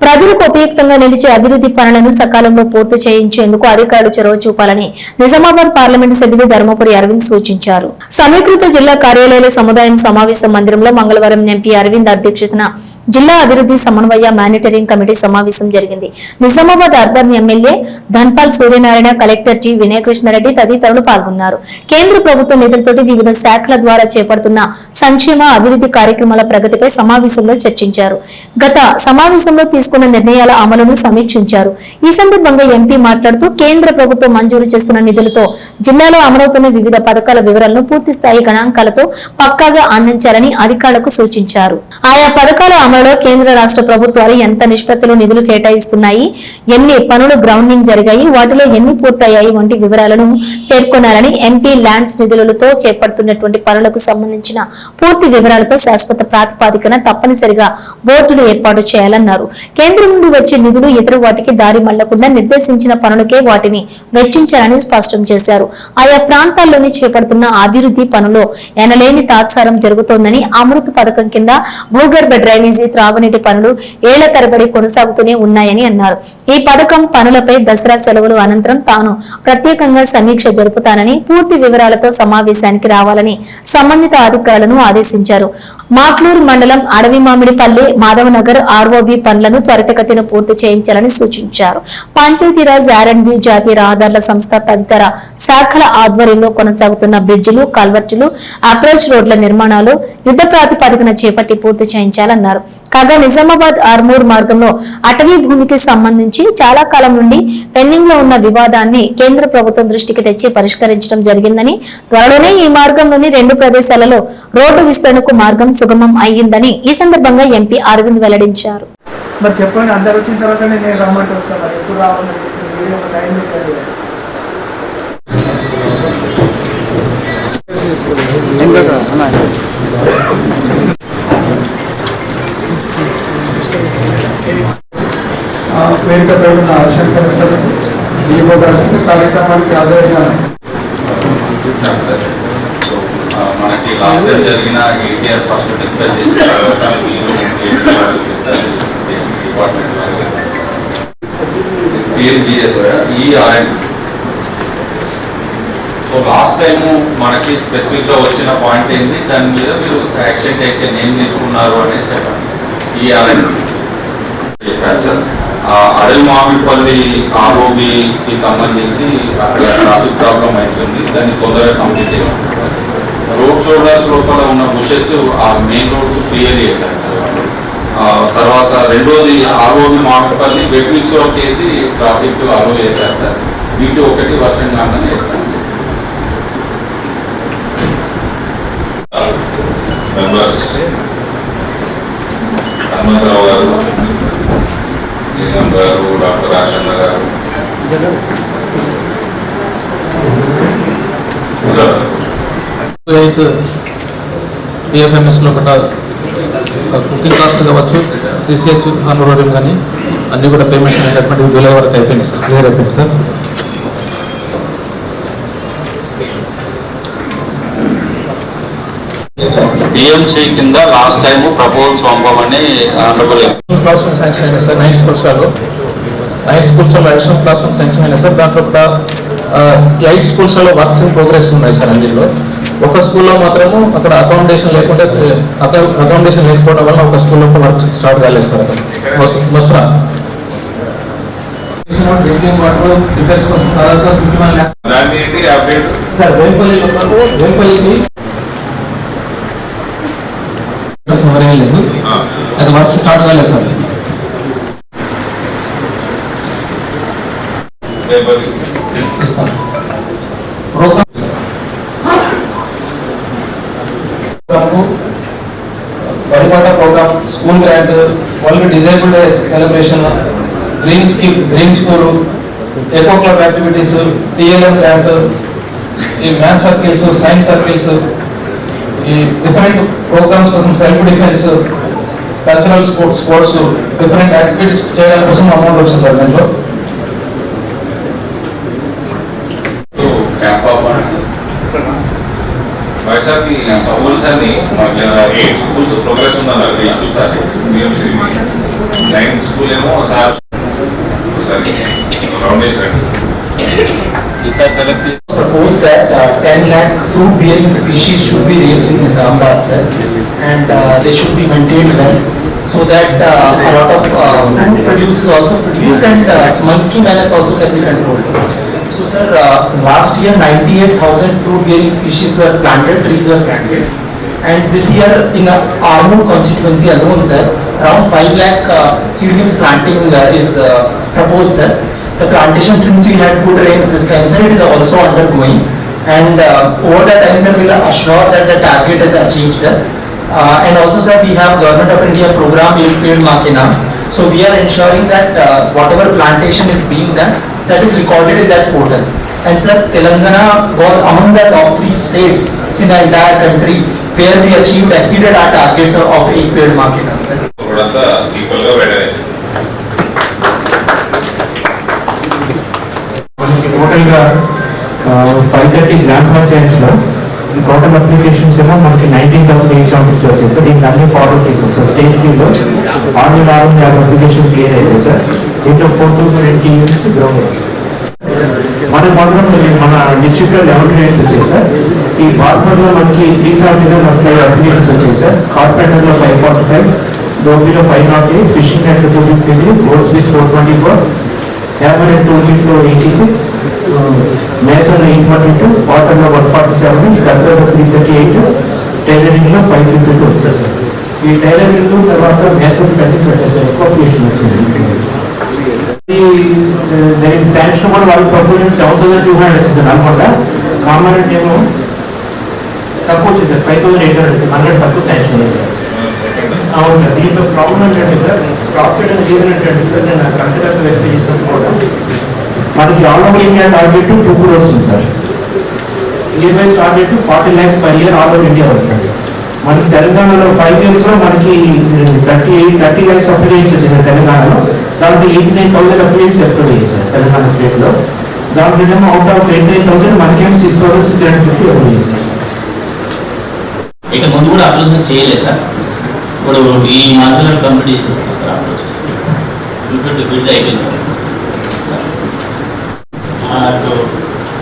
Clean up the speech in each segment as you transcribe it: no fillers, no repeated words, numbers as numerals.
ప్రజలకు ఉపయుక్తంగా నిలిచే అభివృద్ధి పనులను సకాలంలో పూర్తి చేయించేందుకు అధికారులు చొరవ చూపాలని నిజామాబాద్ పార్లమెంటు సభ్యులు ధర్మపురి అరవింద్ సూచించారు. సమీకృత జిల్లా కార్యాలయాల సముదాయం సమావేశ మందిరంలో మంగళవారం ఎంపీ అరవింద్ అధ్యక్షతన జిల్లా అభివృద్ధి సమన్వయ మానిటరింగ్ కమిటీ సమావేశం జరిగింది. Nizamabad urban MLA Dhanpal Suryanarayana, collector T Vinay Krishna Reddy తదితరులు పాల్గొన్నారు. కేంద్ర ప్రభుత్వ నిధులతోటి వివిధ శాఖల ద్వారా చేపడుతున్న సంక్షేమ అభివృద్ధి కార్యక్రమాల ప్రగతిపై సమావేశంలో చర్చించారు. గత సమావేశంలో తీసుకున్న నిర్ణయాల అమలును సమీక్షించారు. ఈ సందర్భంగా ఎంపీ మాట్లాడుతూ కేంద్ర ప్రభుత్వం మంజూరు చేస్తున్న నిధులతో జిల్లాలో అమలవుతున్న వివిధ పథకాల వివరాలను పూర్తి స్థాయి గణాంకాలతో పక్కాగా అందించాలని అధికారులకు సూచించారు. ఆయా పథకాల అమలులో కేంద్ర రాష్ట్ర ప్రభుత్వాలు ఎంత నిష్పత్తిలో నిధులు కేటాయిస్తున్నాయి, ఎన్ని పనులు గ్రౌండింగ్ జరిగాయి, వాటిలో ఎన్ని పూర్తయ్యాయి వంటి వివరాలను పేర్కొనాలని, ఎంపీ ల్యాండ్స్ నిధులతో చేపడుతున్నటువంటి పనులకు సంబంధించిన పూర్తి వివరాలతో శాశ్వత ప్రాతిపాదికన తప్పనిసరిగా బోర్డులు ఏర్పాటు చేయాలన్నారు. కేంద్రం నుండి వచ్చే నిధులు ఇతర వాటికి దారి మళ్లకుండా నిర్దేశించిన పనులకే వాటిని వెచ్చించాలని స్పష్టం చేశారు. ఆయా ప్రాంతాల్లోని చేపడుతున్న అభివృద్ధి పనుల్లో ఎనలేని తాత్సారం జరుగుతోందని, అమృత్ పథకం కింద భూగర్భ డ్రైనేజీ, త్రాగునీటి పనులు ఏళ్ల తరబడి కొనసాగుతూనే ఉన్నాయని అన్నారు. ఈ పథకం పనులపై దసరా సెలవులు అనంతరం తాను ప్రత్యేకంగా సమీక్ష జరుపుతానని, పూర్తి వివరాలతో సమావేశానికి రావాలని సంబంధిత అధికారులను ఆదేశించారు. మాక్లూరు మండలం అడవిమామిడిపల్లి, మాధవనగర్ ఆర్ఓబి పనులను త్వరితగతిన పూర్తి చేయించాలని సూచించారు. పంచాయతీరాజ్, ఆర్ఎండ్బి, జాతీయ రహదారుల సంస్థ తదితర శాఖల ఆధ్వర్యంలో కొనసాగుతున్న బ్రిడ్జిలు, కల్వర్టులు, అప్రోచ్ రోడ్ల నిర్మాణాలు యుద్ధ ప్రాతిపదికన చేపట్టి పూర్తి చేయించాలన్నారు. కాగా నిజామాబాద్ ఆర్మూర్ మార్గంలో అటవీ భూమికి సంబంధించి చాలా కాలం నుండి పెండింగ్ లో ఉన్న వివాదాన్ని కేంద్ర ప్రభుత్వం దృష్టికి తెచ్చి పరిష్కరించడం జరిగిందని, త్వరలోనే ఈ మార్గంలోని 2 ప్రదేశాలలో రోడ్డు విస్తరణకు మార్గం సుగమం అయ్యిందని ఈ సందర్భంగా ఎంపీ అరవింద్ వెల్లడించారు. మరి చెప్పండి, అందరు వచ్చిన తర్వాత నేను రమ్మంటే వస్తాను. మరి ఎప్పుడు రావాలని చెప్పి ఒక టైం పెట్టారు. వేదిక పేరున్న శంకర్ జీవో కార్యక్రమానికి ఆదరణ మనకి లాస్ట్ ఇయర్ జరిగిన ఏటీఆర్ ఫస్ట్ డిస్కస్ చేసిన సో లాస్ట్ టైం మనకి స్పెసిఫిక్ గా వచ్చిన పాయింట్ ఏంటి, దాని మీద మీరు యాక్షన్ అయితే నేను తీసుకున్నారు అనేది చెప్పండి. ఈ చెప్పారు సార్. అడవి మామిడిపల్లి ఆర్ఓబికి సంబంధించి అక్కడ ట్రాఫిక్ ప్రాబ్లం అవుతుంది, దాన్ని తొందరగా కంప్లీట్ చేయాలి. రోడ్ షోల్డర్స్ లోపల ఉన్న బుషెస్ ఆ మెయిన్ రోడ్స్ క్లియర్ చేశారు సార్. తర్వాత రెండోది ఆర్ఓబి మామిడిపల్లి వెట్ మిక్స్ చేసి ట్రాఫిక్ అలో చేశారు సార్. వీటి ఒకటి వర్షం కాగానే వేస్తాను. మెంబర్స్ హనుమంతరావు గారు, నిజాం గారు, డాక్టర్ రాజేంద్ర గారు, పిఎఫ్ఎంఎస్ లో కూడా కుకింగ్ కాస్ట్ కావచ్చు, సిసిహెచ్ హానోరేరియం కానీ అన్ని కూడా పేమెంట్స్ అనేటటువంటి జూలై వరకు అయిపోయింది సార్, క్లియర్ అయిపోయింది సార్. డిఎంసీ కింద లాస్ట్ టైం ప్రపోజల్స్ పంపమని క్లాస్ రూమ్ శాంక్షన్ అయినా సార్. 9 స్కూల్స్లో అడిషనల్ క్లాస్ రూమ్ శాంక్షన్ అయినా సార్. దాంట్లో కూడా 8 స్కూల్స్లో వర్క్స్ ఇన్ ప్రోగ్రెస్ ఉన్నాయి సార్. అందులో ఒక స్కూల్లో మాత్రము అక్కడ అకామిడేషన్ లేకపోవడం వల్ల ఒక స్కూల్లో వర్క్ స్టార్ట్ కాలేదు సార్. మస్రా డ్రింకింగ్ వాటర్ రిపేర్స్ కోసం సార్ వేంపల్లికి లేదు, అది వర్క్ స్టార్ట్ కాలేదు సార్. వరిపాట ప్రోగ్రామ్, స్కూల్ గ్రాంట్, వాళ్ళకి disabled day celebration, green school, echo club activities, TLM grant, ఈ మ్యాథ్స్ సర్కిల్స్, సైన్స్ సర్కిల్స్, ఈ డిఫరెంట్ ప్రోగ్రామ్స్ కోసం self defence, cultural sports different activities చేయడం కోసం అమౌంట్ వచ్చింది సార్. దాంట్లో వైశాఖి స్కూల్స్ అని 8 స్కూల్స్ ప్రోగ్రెస్ ఉందన్నారు ఇష్యూస్ అది BMC 9 స్కూల్ ఏమో సార్ రౌండ్ చేశారు ఈసారి select Propose that 10 lakh fruit bearing species should be raised in Nizamabad, sir, and they should be maintained well, so that a lot of food produce is also produced and monkey menace also can be controlled. So sir, last year 98,000 fruit bearing species were planted, trees were planted, and this year in Arnold constituency alone, sir, around 5 lakh seedlings planting is proposed, sir. The plantation, since we had good rains this time, sir, it is also undergoing, and over the time, sir, we will assure that the target is achieved, sir. And also, sir, we have Government of India program Ek Ped Maa Ke Naam. So we are ensuring that whatever plantation is being done, that is recorded in that portal. And sir, Telangana was among the top 3 states in the entire country where we exceeded our targets of Ek Ped Maa Ke Naam, sir. ఇప్పుడంతా ఈక్వల్గా పెట్టాలి. మనకి టోటల్గా 530 గ్రామ పంచాయత్స్లో total applications ఏమో మనకి 19,873 వచ్చాయి sir. దీనికి అన్ని ఫార్వర్డ్ చేసాం సార్. స్టేట్ టీలో 650 అప్లికేషన్ క్లియర్ అయ్యాయి సార్. దీంట్లో 4,080 యూనిట్స్ గ్రౌండ్. మనకు మాత్రం మన డిస్ట్రిక్ట్లో 11 యూనిట్స్ వచ్చాయి సార్. ఈ బార్పర్లో మనకి 370 అప్లికేషన్స్ వచ్చాయి సార్. కార్పొరేటర్లో 545, దోబీలో 508, fishing net 253, boats beach 424, Hammered toll gate 86, Mason 822, Waterlo 147, Sculptor 338, Tailoring 552. ఈ టైలరింగ్ తర్వాత మేసన్ పెట్టారు సార్. ఎక్కువ అప్లికేషన్ వచ్చింది. శాంక్షన్ కూడా వాళ్ళు ప్రపోజల్ 7,200 వచ్చేసారు. నల్గొండ కామారెడ్డి ఏమో తక్కువ వచ్చేసారు. 5,800 తక్కువ శాంక్షన్ చేశారు. అవును సార్. దీంట్లో ప్రాబ్లం ఏంటంటే సార్, స్టాప్ చేయడం రీజన్ ఏంటంటే సార్, నేను కరెక్ట్గా వెరిఫై చేసుకున్నాను. మనకి all over India target 2 crores వస్తుంది sir. Year wise target 40 lakhs per year all over India వస్తుంది సార్. మనకి తెలంగాణలో 5 years లో మనకి 30 lakhs అప్లికేషన్స్ వచ్చేసారు తెలంగాణలో. దాంట్లో 89,000 అప్లికేషన్స్ అప్లై అయ్యాయి సార్ తెలంగాణ స్టేట్లో. దాంట్లో ఏమో అవుట్ ఆఫ్ 89,000 మనకేమో 6,650 అప్లై చేశారు. ఇక ముందు కూడా అప్లికేషన్ చేయలేదు సార్. ఇప్పుడు ఈ మార్గంలో కంప్లీట్ చేసేస్తాం సార్. అప్లికేషన్ బిల్డ్ అయిపోయింది సార్.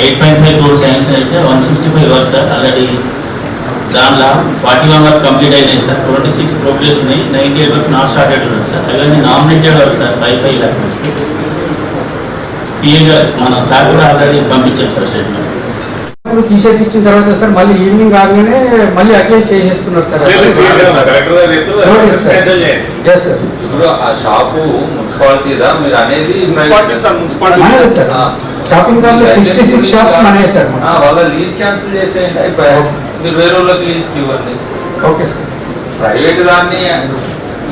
8.5 crores శాంక్షన్ అయితే 165 వర్క్ సార్. ఆల్రెడీ దాంట్లో 41 వర్క్ కంప్లీట్ అయినాయి సార్. 26 ప్రోగ్రెస్ ఉన్నాయి. 98 వర్క్ నాట్ స్టార్టెడ్ ఉన్నాయి సార్. అవన్నీ నామినేటెడ్ వర్క్ సార్. 5 lakhs పిఏగా మన సార్ కూడా ఆల్రెడీ పంపించాం సార్ స్టేట్మెంట్. తీసేపించిన తర్వాత సార్ మళ్ళీ ఈవినింగ్ కాగానే మళ్ళీ అటెండ్ చేసేస్తున్నారు సార్. ఇప్పుడు ఆ షాపు మున్సిపాలిటీదా మీరు అనేది సార్ షాపింగ్ కాల్లో 66 షాప్స్ మనమే సార్. వాళ్ళ లీజ్ క్యాన్సిల్ చేసేయండి, అయిపోయాయి. మీరు వేరే వాళ్ళకి లీజ్కి ఇవ్వండి. Okay sir. ప్రైవేట్ దాన్ని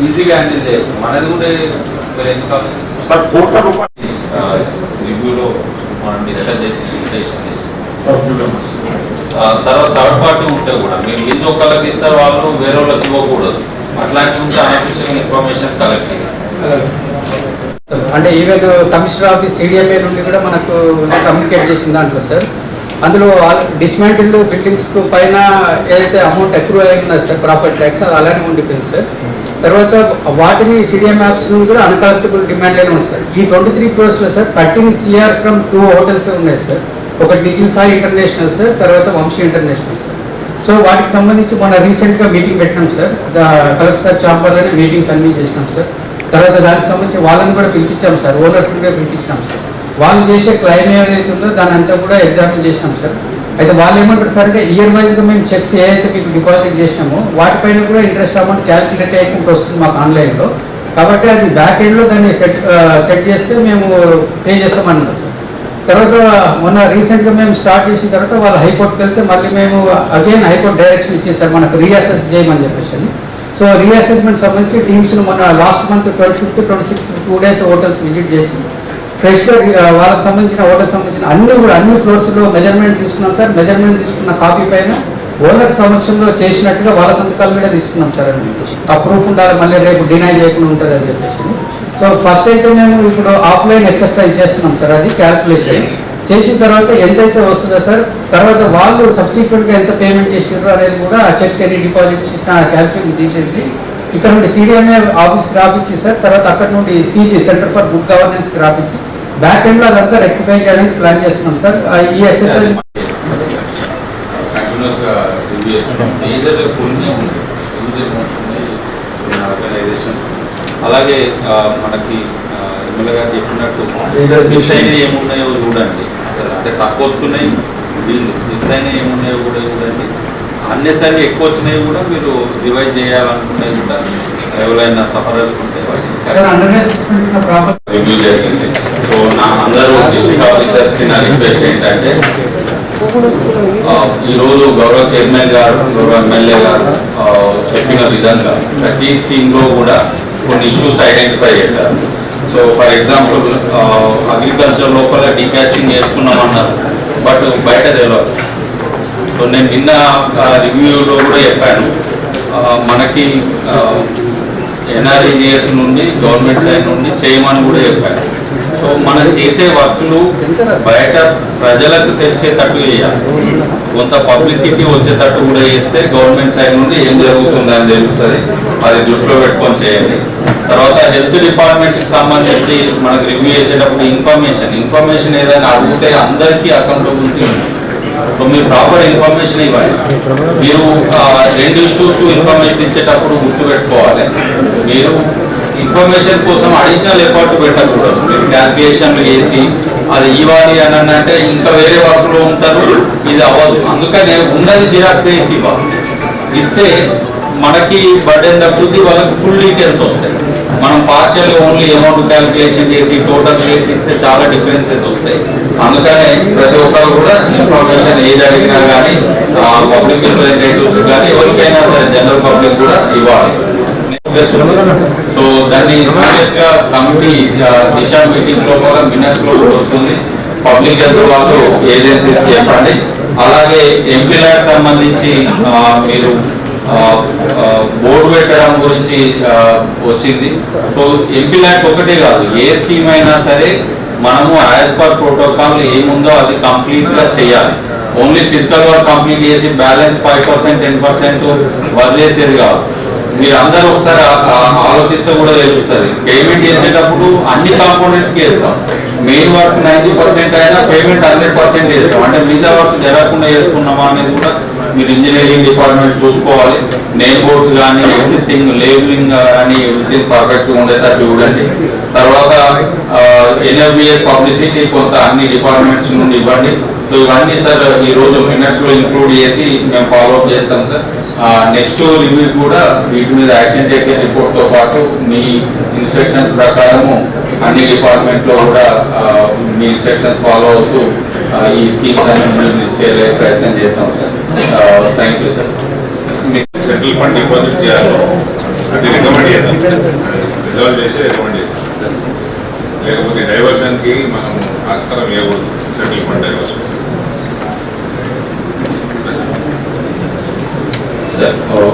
ఈజీగా హ్యాండిల్ చేయొచ్చు. మనది కూడా మీరు ఎందుకు రివ్యూలో మనం డిస్కస్ చేసి లిమిటేషన్ చేసి తర్వాత థర్డ్ పార్టీ ఉంటే కూడా మీరు లీజ్ ఒకళ్ళకి ఇస్తారు, వాళ్ళు వేరే వాళ్ళకి ఇవ్వకూడదు. అట్లాంటివి ఉంటే అనఫిషియల్ ఇన్ఫర్మేషన్ కలెక్ట్ చేయాలి. అంటే ఈవెన్ కమిషనర్ ఆఫీస్ CDMA నుండి కూడా మనకు కమ్యూనికేట్ చేసిన దాంట్లో సార్, అందులో డిస్మాంటిల్డ్ బిల్డింగ్స్ పైన ఏదైతే అమౌంట్ అక్రూ అయినది సార్ ప్రాపర్టీ ట్యాక్స్, అది అలానే ఉండిపోయింది సార్. తర్వాత వాటిని CDMA ఆఫీస్ నుండి కూడా అన్కలెక్టబుల్ డిమాండ్ అయినా ఉంది సార్. ఈ 23 crores లో సార్ 13 CR ఫ్రమ్ 2 hotels ఉన్నాయి సార్. ఒకటి నిఖిల్ సాయి ఇంటర్నేషనల్ సార్, తర్వాత వంశీ ఇంటర్నేషనల్ సార్. సో వాటికి సంబంధించి మన రీసెంట్గా మీటింగ్ పెట్టినాం సార్. కలెక్టర్ ఛాంబర్లోనే మీటింగ్ కన్వీన్ చేసినాం సార్. తర్వాత దానికి సంబంధించి వాళ్ళని కూడా పిలిపించాం సార్. ఓనర్స్ని కూడా పిలిపించినాం సార్. వాళ్ళు చేసే క్లైమ్ ఏదైతే ఉందో దాని అంతా కూడా ఎగ్జామిన్ చేసినాం సార్. అయితే వాళ్ళు ఏమంటారు సార్ అంటే ఇయర్ వైజ్గా మేము చెక్స్ ఏదైతే మీకు డిపాజిట్ చేసినామో వాటిపైన కూడా ఇంట్రెస్ట్ అమౌంట్ క్యాల్కులేట్ అయ్యేందుకు వస్తుంది మాకు ఆన్లైన్లో. కాబట్టి అది బ్యాక్ ఎండ్లో దాన్ని సెట్ చేస్తే మేము పే చేస్తామన్నారు సార్. తర్వాత మొన్న రీసెంట్గా మేము స్టార్ట్ చేసిన తర్వాత వాళ్ళు హైకోర్టుకి వెళ్తే మళ్ళీ మేము అగైన్ హైకోర్టు డైరెక్షన్ ఇచ్చేసారు మనకు రీఅసెస్ చేయమని చెప్పేసి. సో రీఅసెస్మెంట్ సంబంధించి టీమ్స్ను మన last month 25th, 26th 2 days hotels visit చేసి ఫ్రెష్గా వాళ్ళకి సంబంధించిన హోటల్స్ సంబంధించిన అన్ని ఫ్లోర్స్లో మెజర్మెంట్ తీసుకున్నాం సార్. మెజర్మెంట్ తీసుకున్న కాపీ పైన ఓనర్స్ సమక్షంలో చేసినట్టుగా వాళ్ళ సంతకాలు కూడా తీసుకున్నాం సార్. ఆ ప్రూఫ్ ఉండాలి, మళ్ళీ రేపు డినై చేయకుండా ఉంటుంది అని చెప్పేసి. సో ఫస్ట్ అయితే మేము ఇప్పుడు ఆఫ్లైన్ ఎక్సర్సైజ్ చేస్తున్నాం సార్. అది క్యాల్కులేషన్ చేసిన తర్వాత ఎంతైతే వస్తుందో సార్, తర్వాత వాళ్ళు సబ్సిక్వెంట్గా ఎంత పేమెంట్ చేసారో అనేది కూడా ఆ చెక్స్ ఎన్ని డిపాజిట్ చేసిన క్యాల్కులేషన్ తీసేసి ఇక్కడ నుండి CDMA ఆఫీస్కి రాపించి సార్, తర్వాత అక్కడ నుండి CG సెంటర్ ఫర్ గుడ్ గవర్నెన్స్కి రాపించి బ్యాక్ ఎండ్లో అదంతా రెక్టిఫై చేయడానికి ప్లాన్ చేస్తున్నాం సార్. ఈ ఎక్సర్సైజ్ కంటిన్యూస్గా రివ్యూ చేస్తున్నాం. మేజర్గా కొన్ని ఆర్గనైజేషన్స్ అలాగే మనకి ఎమ్మెల్యే గారు చెప్పినట్టు మిస్ అయినా ఏమున్నాయో చూడండి. అసలు అంటే తక్కువ వస్తున్నాయి, వీళ్ళు మిస్ అయినా ఏమున్నాయో కూడా చూడండి. అన్నెసరి ఎక్కువ వచ్చినాయి కూడా మీరు రివైజ్ చేయాలనుకునేది కూడా ఎవరైనా సఫరర్స్ ఉంటే రివ్యూ చేసింది. సో నా అందరూ డిస్ట్రిక్ట్ ఆఫీసర్స్కి నా రిక్వెస్ట్ ఏంటంటే ఈరోజు గౌరవ చైర్మన్ గారు, గౌరవ ఎమ్మెల్యే గారు చెప్పిన విధంగా ప్రతి స్కీమ్లో కూడా కొన్ని ఇష్యూస్ ఐడెంటిఫై చేశారు. సో ఫర్ ఎగ్జాంపుల్ అగ్రికల్చర్ లోపల డీకాస్టింగ్ చేసుకున్నామన్నారు, బట్ బయట తెలియదు. సో నేను నిన్న రివ్యూలో కూడా చెప్పాను, మనకి NREGS నుండి గవర్నమెంట్ సైడ్ నుండి చేయమని కూడా చెప్పాను. సో మనం చేసే వర్క్లు బయట ప్రజలకు తెలిసేటట్టు చేయాలి, కొంత పబ్లిసిటీ వచ్చేటట్టు కూడా చేస్తే గవర్నమెంట్ సైడ్ నుండి ఏం జరుగుతుందని తెలుస్తుంది. అది దృష్టిలో పెట్టుకొని చేయండి. తర్వాత హెల్త్ డిపార్ట్మెంట్కి సంబంధించి మనకు రివ్యూ చేసేటప్పుడు ఇన్ఫర్మేషన్ ఏదైనా అడిగితే అందరికీ అకౌంటబిలిటీ ఉంది. సో మీరు ప్రాపర్ ఇన్ఫర్మేషన్ ఇవ్వండి. మీరు 2 ఇష్యూస్ ఇన్ఫర్మేషన్ ఇచ్చేటప్పుడు గుర్తుపెట్టుకోవాలి, మీరు ఇన్ఫర్మేషన్ కోసం అడిషనల్ ఎఫర్ట్ పెట్టకూడదు. మీరు క్యాల్కులేషన్లు చేసి అది ఇవ్వాలి అని అంటే ఇంకా వేరే వర్క్లో ఉంటారు, ఇది అవ్వదు. అందుకనే ఉన్నది జిరాక్స్ వేసి ఇస్తే మనకి బర్డెన్ తగ్గుతుంది, వాళ్ళకి ఫుల్ డీటెయిల్స్ వస్తాయి. మనం పార్షియల్గా ఓన్లీ అమౌంట్ క్యాల్కులేషన్ చేసి టోటల్ చేసి ఇస్తే చాలా డిఫరెన్సెస్ వస్తాయి. అందుకనే ప్రతి ఒక్కరు కూడా ఇన్ఫర్మేషన్ ఏది అడిగినా కానీ పబ్లిక్ రిప్రజెంటేటివ్స్ కానీ ఎవరికైనా సరే జనరల్ పబ్లిక్ కూడా ఇవ్వాలి. సో దాన్ని సీరియస్ గా కమిటీ దిశ మీటింగ్ లో కూడా మినిట్స్ లో కూడా వస్తుంది. పబ్లిక్ హెల్త్ వాళ్ళు ఏజెన్సీస్ చెప్పండి. అలాగే ఎంపీ ల్యాక్ సంబంధించి మీరు బోర్డు పెట్టడం గురించి వచ్చింది. సో ఎంపీ ల్యాక్ ఒకటే కాదు, ఏ స్కీమ్ అయినా సరే మనము యాజ్ పర్ ప్రోటోకాల్ ఏముందో అది కంప్లీట్ గా చేయాలి. ఓన్లీ ఫిజికల్ వర్క్ కంప్లీట్ చేసి బ్యాలెన్స్ 5% 10% వదిలేసేది కాదు. మీరు అందరూ ఒకసారి ఆలోచిస్తే కూడా తెలుస్తుంది. పేమెంట్ చేసేటప్పుడు అన్ని కాంపోనెంట్స్కి వేస్తాం. మెయిన్ వర్క్ 90% అయినా పేమెంట్ 100% చేస్తాం. అంటే మిగతా వర్క్ జరగకుండా చేసుకున్నామా అనేది కూడా మీరు ఇంజనీరింగ్ డిపార్ట్మెంట్ చూసుకోవాలి. నేమ్ బోర్డ్స్ కానీ ఎవ్రీథింగ్, లేబులింగ్ కానీ ఎవ్రీథింగ్ పర్ఫెక్ట్గా ఉండేటట్టు చూడండి. తర్వాత NFBA పబ్లిసిటీ కొంత అన్ని డిపార్ట్మెంట్స్ నుండి ఇవ్వండి. సో ఇవన్నీ సార్ ఈరోజు మినిట్స్లో ఇంక్లూడ్ చేసి మేము ఫాలోఅప్ చేస్తాం సార్. నెక్స్ట్ రివ్యూ కూడా వీటి మీద యాక్షన్ టేకే రిపోర్ట్తో పాటు మీ ఇన్స్ట్రక్షన్స్ ప్రకారము అన్ని డిపార్ట్మెంట్లో కూడా మీ ఇన్స్ట్రక్షన్స్ ఫాలో అవుతూ ఈ స్కీమ్స్ అన్ని ముందుకు తీసుకెళ్లే ప్రయత్నం చేస్తాం sir. Thank you sir. Central fund deposit చేయాలి, అది రికమెండ్ చేద్దాం, రిజాల్వ్ చేసి రికమెండ్ చేద్దాం. లేకపోతే డైవర్షన్కి మనం ఆస్కారం ఇవ్వకూడదు, సెంట్రల్ ఫండ్ డైవర్షన్. సార్